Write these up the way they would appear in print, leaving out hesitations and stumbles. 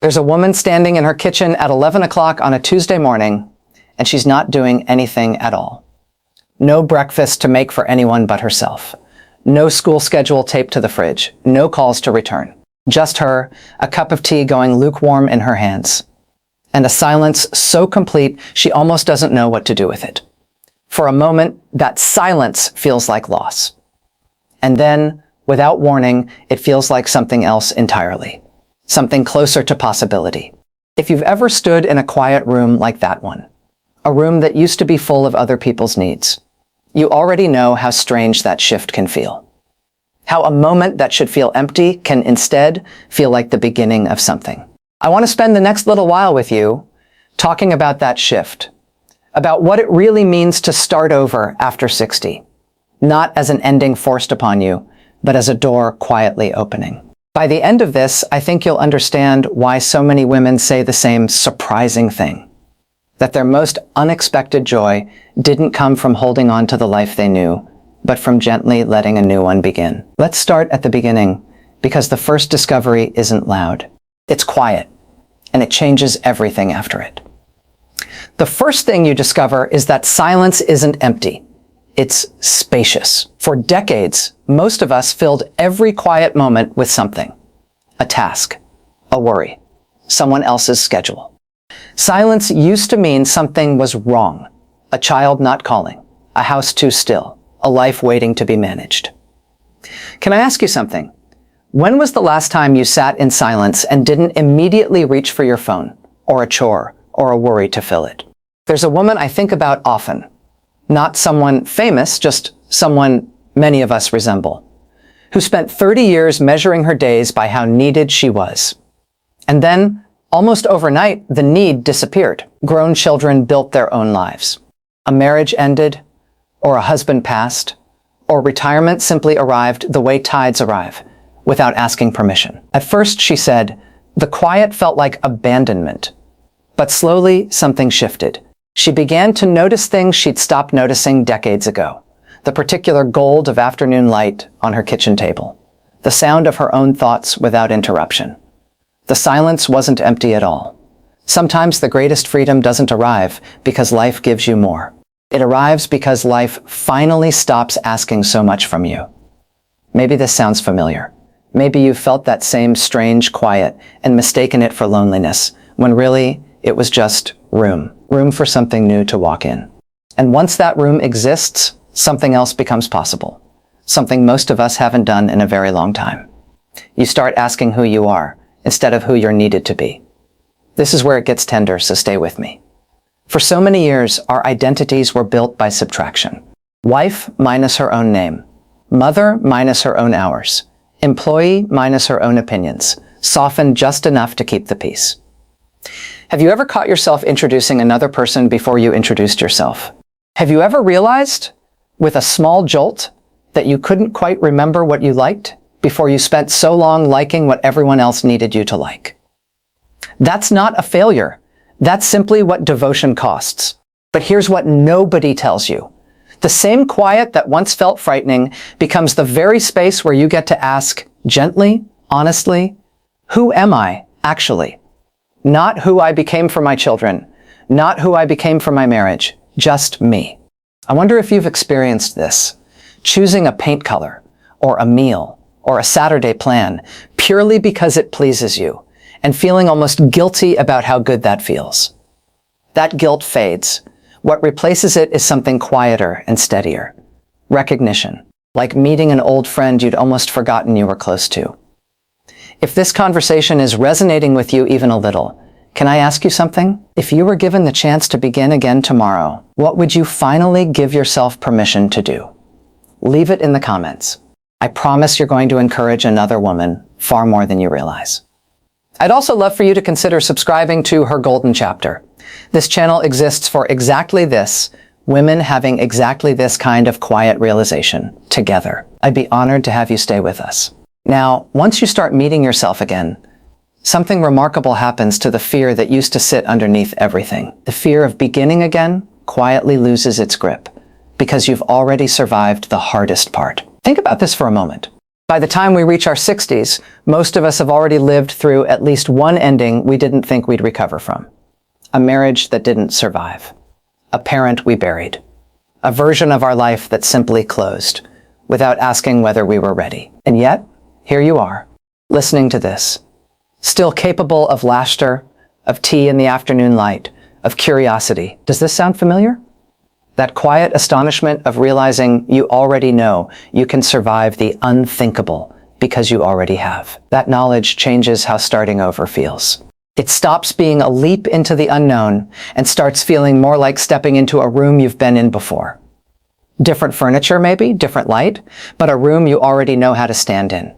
There's a woman standing in her kitchen at 11 o'clock on a Tuesday morning, and she's not doing anything at all. No breakfast to make for anyone but herself. No school schedule taped to the fridge. No calls to return. Just her, a cup of tea going lukewarm in her hands. And a silence so complete she almost doesn't know what to do with it. For a moment, that silence feels like loss. And then, without warning, it feels like something else entirely. Something closer to possibility. If you've ever stood in a quiet room like that one, a room that used to be full of other people's needs, you already know how strange that shift can feel. How a moment that should feel empty can instead feel like the beginning of something. I want to spend the next little while with you talking about that shift, about what it really means to start over after 60, not as an ending forced upon you, but as a door quietly opening. By the end of this, I think you'll understand why so many women say the same surprising thing, that their most unexpected joy didn't come from holding on to the life they knew, but from gently letting a new one begin. Let's start at the beginning, because the first discovery isn't loud. It's quiet, and it changes everything after it. The first thing you discover is that silence isn't empty. It's spacious. For decades, most of us filled every quiet moment with something. A task, a worry, someone else's schedule. Silence used to mean something was wrong. A child not calling, a house too still, a life waiting to be managed. Can I ask you something? When was the last time you sat in silence and didn't immediately reach for your phone, or a chore, or a worry to fill it? There's a woman I think about often. Not someone famous, just someone many of us resemble, who spent 30 years measuring her days by how needed she was. And then, almost overnight, the need disappeared. Grown children built their own lives. A marriage ended, or a husband passed, or retirement simply arrived the way tides arrive, without asking permission. At first, she said, the quiet felt like abandonment. But slowly, something shifted. She began to notice things she'd stopped noticing decades ago. The particular gold of afternoon light on her kitchen table. The sound of her own thoughts without interruption. The silence wasn't empty at all. Sometimes the greatest freedom doesn't arrive because life gives you more. It arrives because life finally stops asking so much from you. Maybe this sounds familiar. Maybe you've felt that same strange quiet and mistaken it for loneliness, when really it was just room for something new to walk in. And once that room exists, something else becomes possible. Something most of us haven't done in a very long time. You start asking who you are, instead of who you're needed to be. This is where it gets tender, so stay with me. For so many years, our identities were built by subtraction. Wife minus her own name. Mother minus her own hours. Employee minus her own opinions. Softened just enough to keep the peace. Have you ever caught yourself introducing another person before you introduced yourself? Have you ever realized, with a small jolt, that you couldn't quite remember what you liked before you spent so long liking what everyone else needed you to like? That's not a failure. That's simply what devotion costs. But here's what nobody tells you. The same quiet that once felt frightening becomes the very space where you get to ask, gently, honestly, who am I, actually? Not who I became for my children, not who I became for my marriage, just me. I wonder if you've experienced this. Choosing a paint color, or a meal, or a Saturday plan, purely because it pleases you, and feeling almost guilty about how good that feels. That guilt fades. What replaces it is something quieter and steadier. Recognition, like meeting an old friend you'd almost forgotten you were close to. If this conversation is resonating with you even a little, can I ask you something? If you were given the chance to begin again tomorrow, what would you finally give yourself permission to do? Leave it in the comments. I promise you're going to encourage another woman far more than you realize. I'd also love for you to consider subscribing to Her Golden Chapter. This channel exists for exactly this, women having exactly this kind of quiet realization together. I'd be honored to have you stay with us. Now, once you start meeting yourself again, something remarkable happens to the fear that used to sit underneath everything. The fear of beginning again quietly loses its grip because you've already survived the hardest part. Think about this for a moment. By the time we reach our 60s, most of us have already lived through at least one ending we didn't think we'd recover from. A marriage that didn't survive. A parent we buried. A version of our life that simply closed, without asking whether we were ready. And yet, here you are, listening to this. Still capable of laughter, of tea in the afternoon light, of curiosity. Does this sound familiar? That quiet astonishment of realizing you already know you can survive the unthinkable because you already have. That knowledge changes how starting over feels. It stops being a leap into the unknown and starts feeling more like stepping into a room you've been in before. Different furniture maybe, different light, but a room you already know how to stand in.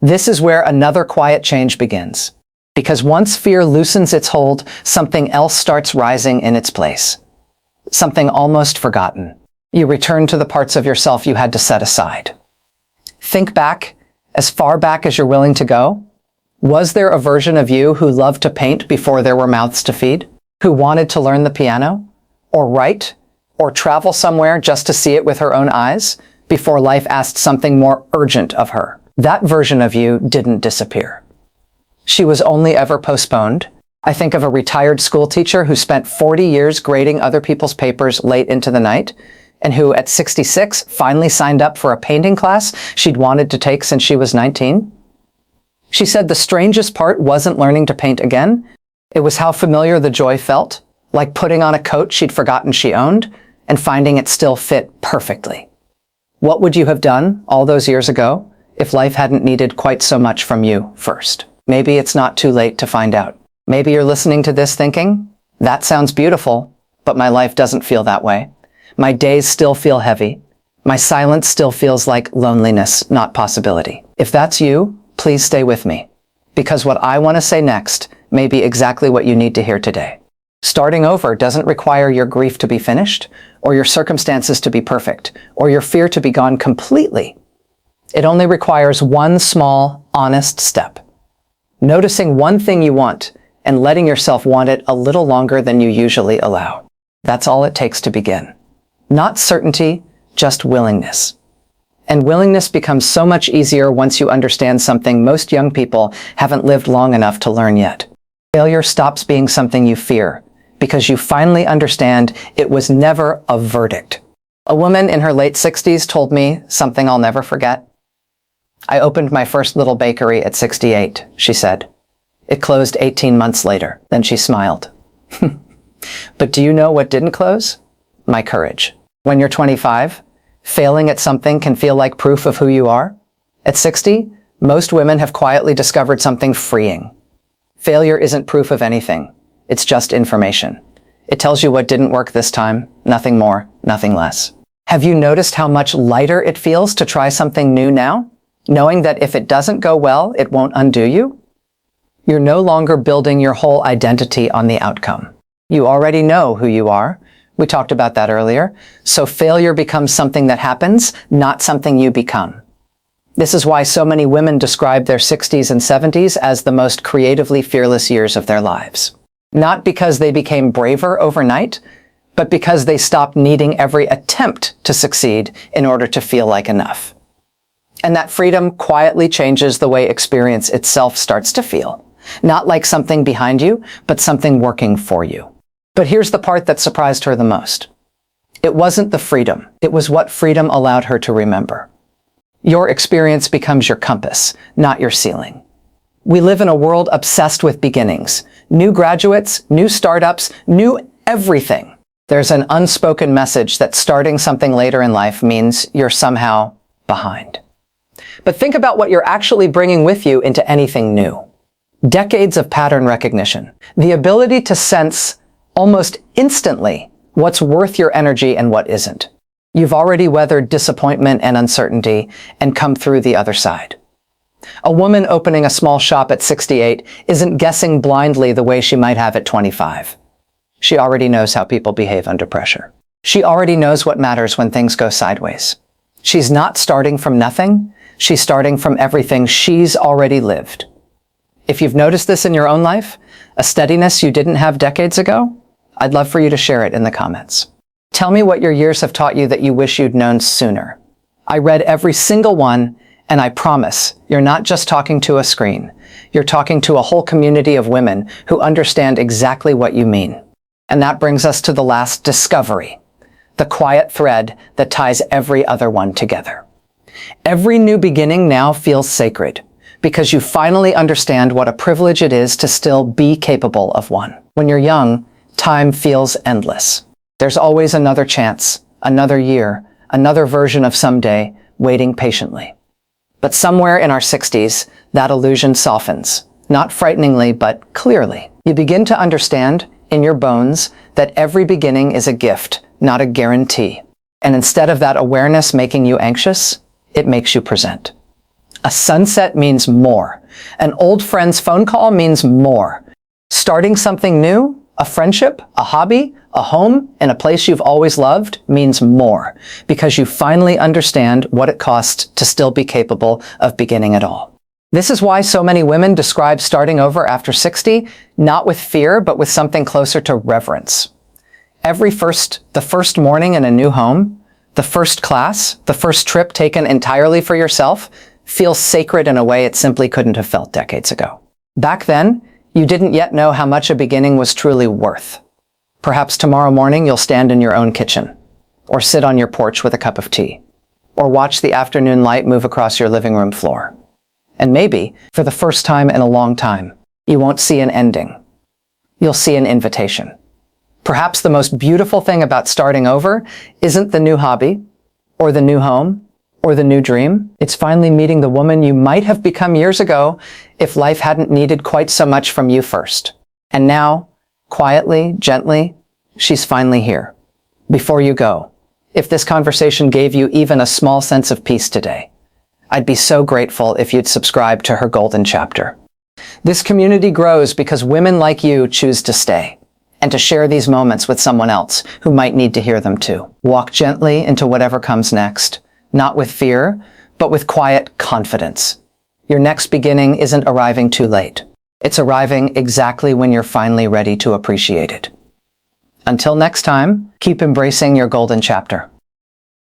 This is where another quiet change begins. Because once fear loosens its hold, something else starts rising in its place. Something almost forgotten. You return to the parts of yourself you had to set aside. Think back, as far back as you're willing to go. Was there a version of you who loved to paint before there were mouths to feed? Who wanted to learn the piano? Or write? Or travel somewhere just to see it with her own eyes before life asked something more urgent of her? That version of you didn't disappear. She was only ever postponed. I think of a retired school teacher who spent 40 years grading other people's papers late into the night, and who at 66 finally signed up for a painting class she'd wanted to take since she was 19. She said the strangest part wasn't learning to paint again. It was how familiar the joy felt, like putting on a coat she'd forgotten she owned, and finding it still fit perfectly. What would you have done all those years ago if life hadn't needed quite so much from you first? Maybe it's not too late to find out. Maybe you're listening to this thinking, that sounds beautiful, but my life doesn't feel that way. My days still feel heavy. My silence still feels like loneliness, not possibility. If that's you, please stay with me, because what I want to say next may be exactly what you need to hear today. Starting over doesn't require your grief to be finished, or your circumstances to be perfect, or your fear to be gone completely. It only requires one small, honest step. Noticing one thing you want and letting yourself want it a little longer than you usually allow. That's all it takes to begin. Not certainty, just willingness. And willingness becomes so much easier once you understand something most young people haven't lived long enough to learn yet. Failure stops being something you fear because you finally understand it was never a verdict. A woman in her late 60s told me something I'll never forget. I opened my first little bakery at 68, she said. It closed 18 months later. Then she smiled. But do you know what didn't close? My courage. When you're 25, failing at something can feel like proof of who you are. At 60, most women have quietly discovered something freeing. Failure isn't proof of anything. It's just information. It tells you what didn't work this time, nothing more, nothing less. Have you noticed how much lighter it feels to try something new now? Knowing that if it doesn't go well, it won't undo you? You're no longer building your whole identity on the outcome. You already know who you are. We talked about that earlier. So failure becomes something that happens, not something you become. This is why so many women describe their 60s and 70s as the most creatively fearless years of their lives. Not because they became braver overnight, but because they stopped needing every attempt to succeed in order to feel like enough. And that freedom quietly changes the way experience itself starts to feel. Not like something behind you, but something working for you. But here's the part that surprised her the most. It wasn't the freedom. It was what freedom allowed her to remember. Your experience becomes your compass, not your ceiling. We live in a world obsessed with beginnings. New graduates, new startups, new everything. There's an unspoken message that starting something later in life means you're somehow behind. But think about what you're actually bringing with you into anything new. Decades of pattern recognition. The ability to sense almost instantly what's worth your energy and what isn't. You've already weathered disappointment and uncertainty and come through the other side. A woman opening a small shop at 68 isn't guessing blindly the way she might have at 25. She already knows how people behave under pressure. She already knows what matters when things go sideways. She's not starting from nothing. She's starting from everything she's already lived. If you've noticed this in your own life, a steadiness you didn't have decades ago, I'd love for you to share it in the comments. Tell me what your years have taught you that you wish you'd known sooner. I read every single one, And I promise, you're not just talking to a screen. You're talking to a whole community of women who understand exactly what you mean. And that brings us to the last discovery, the quiet thread that ties every other one together. Every new beginning now feels sacred because you finally understand what a privilege it is to still be capable of one. When you're young, time feels endless. There's always another chance, another year, another version of someday waiting patiently. But somewhere in our 60s, that illusion softens, not frighteningly, but clearly. You begin to understand in your bones that every beginning is a gift, not a guarantee. And instead of that awareness making you anxious, it makes you present. A sunset means more. An old friend's phone call means more. Starting something new, a friendship, a hobby, a home, in a place you've always loved means more, because you finally understand what it costs to still be capable of beginning at all. This is why so many women describe starting over after 60, not with fear, but with something closer to reverence. The first morning in a new home, the first class, the first trip taken entirely for yourself, feels sacred in a way it simply couldn't have felt decades ago. Back then, you didn't yet know how much a beginning was truly worth. Perhaps tomorrow morning you'll stand in your own kitchen, or sit on your porch with a cup of tea, or watch the afternoon light move across your living room floor. And maybe, for the first time in a long time, you won't see an ending. You'll see an invitation. Perhaps the most beautiful thing about starting over isn't the new hobby, or the new home, or the new dream. It's finally meeting the woman you might have become years ago if life hadn't needed quite so much from you first. And now, quietly, gently, she's finally here. Before you go, if this conversation gave you even a small sense of peace today, I'd be so grateful if you'd subscribe to her golden chapter. This community grows because women like you choose to stay and to share these moments with someone else who might need to hear them too. Walk gently into whatever comes next, not with fear, but with quiet confidence. Your next beginning isn't arriving too late. It's arriving exactly when you're finally ready to appreciate it. Until next time, keep embracing your golden chapter.